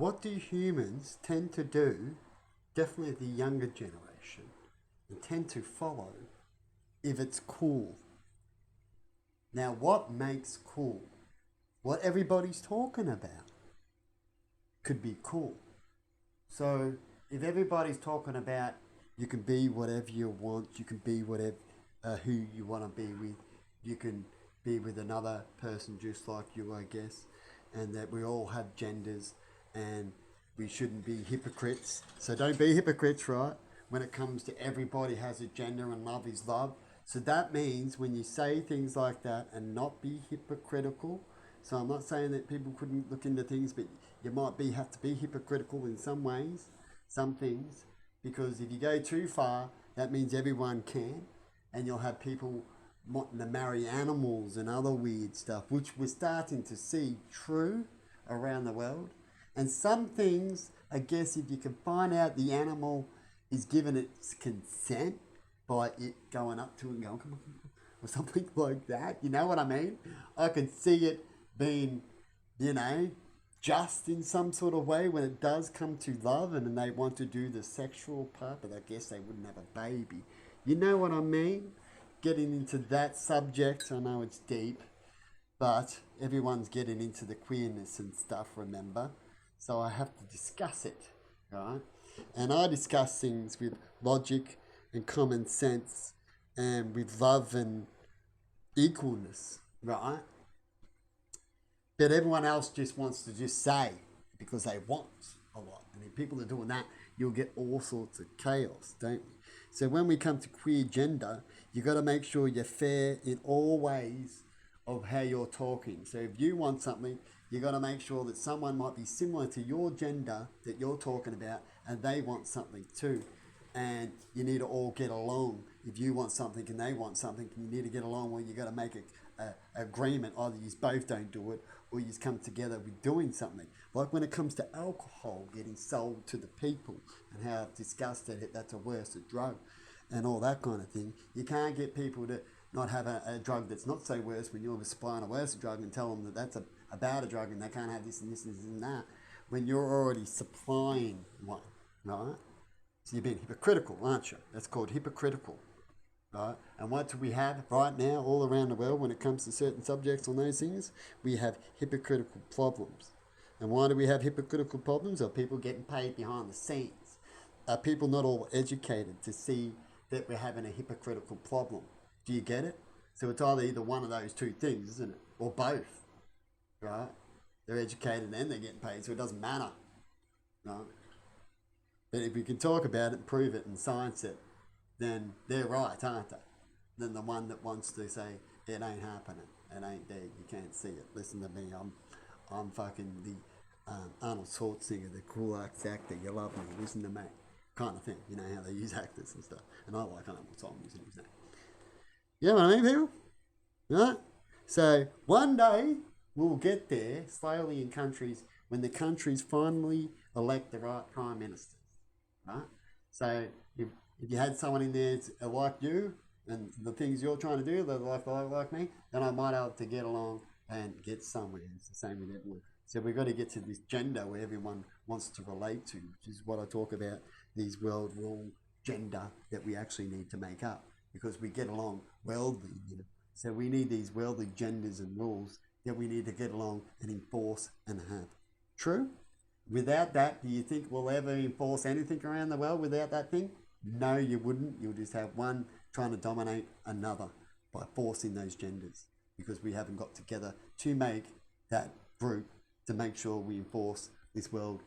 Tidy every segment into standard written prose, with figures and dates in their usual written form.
what do humans tend to do, definitely the younger generation, and tend to follow if it's cool? Now, what makes cool? What everybody's talking about could be cool. So, if everybody's talking about you can be whatever you want, you can be whatever who you want to be with, you can be with another person just like you, I guess, and that we all have genders and we shouldn't be hypocrites. So don't be hypocrites, right? When it comes to everybody has a gender and love is love. So that means when you say things like that and not be hypocritical. So I'm not saying that people couldn't look into things, but you might be have to be hypocritical in some ways, some things, because if you go too far, that means everyone can, and you'll have people wanting to marry animals and other weird stuff, which we're starting to see true around the world. And some things, I guess, if you can find out the animal is given its consent by it going up to it and going, come on, or something like that. You know what I mean? I can see it being, you know, just in some sort of way when it does come to love and then they want to do the sexual part, but I guess they wouldn't have a baby. You know what I mean? Getting into that subject, I know it's deep, but everyone's getting into the queerness and stuff, remember? So I have to discuss it, right? And I discuss things with logic and common sense and with love and equalness, right? But everyone else just wants to just say because they want a lot. And if people are doing that, you'll get all sorts of chaos, don't you? So when we come to queer gender, you got to make sure you're fair in all ways of how you're talking. So if you want something, you got to make sure that someone might be similar to your gender that you're talking about and they want something too. And you need to all get along. If you want something and they want something, you need to get along where you got to make a agreement. Either you both don't do it or you come together with doing something. Like when it comes to alcohol getting sold to the people and how I've discussed that that's a worse drug and all that kind of thing. You can't get people to not have a drug that's not so worse when you're supplying a worse drug and tell them that that's a bad drug and they can't have this and this and this and that when you're already supplying one, right? So you're being hypocritical, aren't you? That's called hypocritical, right? And what do we have right now all around the world when it comes to certain subjects on those things? We have hypocritical problems. And why do we have hypocritical problems? Are people getting paid behind the scenes? Are people not all educated to see that we're having a hypocritical problem? Do you get it? So it's either one of those two things, isn't it? Or both, right? They're educated and they're getting paid, so it doesn't matter, right? But if we can talk about it and prove it and science it, then they're right, aren't they? Then the one that wants to say, it ain't happening, it ain't there, you can't see it. Listen to me, I'm fucking the Arnold Schwarzenegger, the cool actor, you love me, listen to me, kind of thing. You know how they use actors and stuff. And I like Arnold, so I'm using his name. You know what I mean, people? Right? So one day we'll get there slowly in countries when the countries finally elect the right prime ministers. Right? So if you had someone in there like you and the things you're trying to do, they're like me, then I might be able to get along and get somewhere. It's the same with everyone. So we've got to get to this gender where everyone wants to relate to, which is what I talk about, these world rule gender that we actually need to make up because we get along worldly. You know? So we need these worldly genders and rules that we need to get along and enforce and have. True? Without that, do you think we'll ever enforce anything around the world without that thing? No, you wouldn't. You'll just have one trying to dominate another by forcing those genders because we haven't got together to make that group to make sure we enforce this world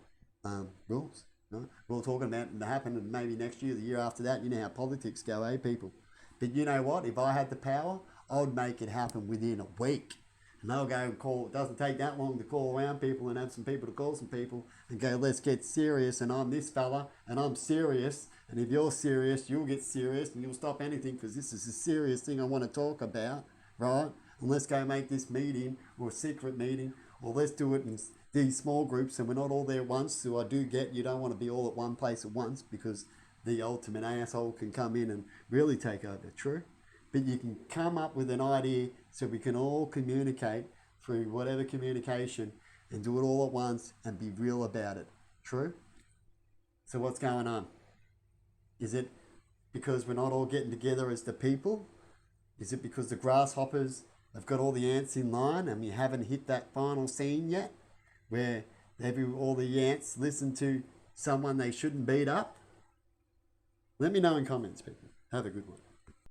rules. Right? We're all talking about it to happen and maybe next year, the year after that. You know how politics go, eh, people? But you know what? If I had the power, I would make it happen within a week. And they'll go and call, it doesn't take that long to call around people and have some people to call some people and go, let's get serious. And I'm this fella and I'm serious. And if you're serious, you'll get serious and you'll stop anything because this is a serious thing I want to talk about, right? And let's go make this meeting or a secret meeting or let's do it in these small groups and we're not all there at once. So I do get you don't want to be all at one place at once because the ultimate asshole can come in and really take over. True? But you can come up with an idea so we can all communicate through whatever communication and do it all at once and be real about it. True? So what's going on? Is it because we're not all getting together as the people? Is it because the grasshoppers have got all the ants in line and we haven't hit that final scene yet where all the ants listen to someone they shouldn't beat up? Let me know in comments, people. Have a good one.